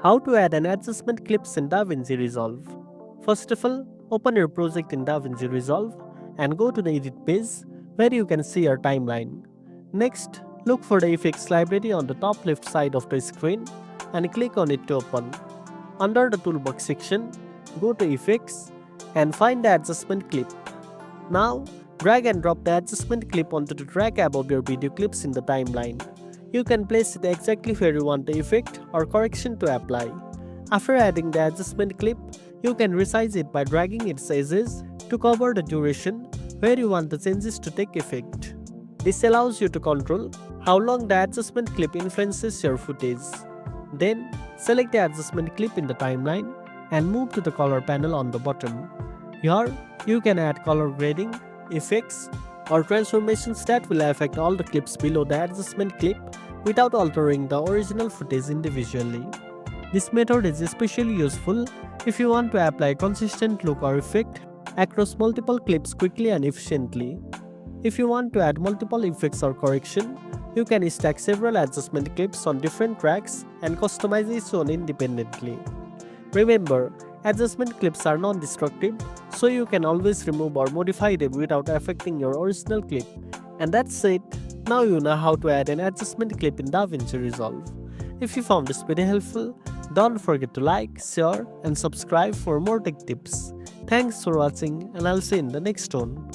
How to add an adjustment clips in DaVinci Resolve. First of all, open your project in DaVinci Resolve and go to the edit page where you can see your timeline. Next, look for the effects library on the top left side of the screen and click on it to open. Under the toolbox section, go to effects and find the adjustment clip. Now, drag and drop the adjustment clip onto the track above your video clips in the timeline. You can place it exactly where you want the effect or correction to apply. After adding the adjustment clip, you can resize it by dragging its edges to cover the duration where you want the changes to take effect. This allows you to control how long the adjustment clip influences your footage. Then, select the adjustment clip in the timeline and move to the color panel on the bottom. Here, you can add color grading, effects, or transformations that will affect all the clips below the adjustment clip without altering the original footage individually. This method is especially useful if you want to apply a consistent look or effect across multiple clips quickly and efficiently. If you want to add multiple effects or correction, you can stack several adjustment clips on different tracks and customize each one independently. Remember, adjustment clips are non-destructive, so you can always remove or modify them without affecting your original clip. And that's it. Now you know how to add an adjustment clip in DaVinci Resolve. If you found this video helpful, don't forget to like, share, and subscribe for more tech tips. Thanks for watching, and I'll see you in the next one.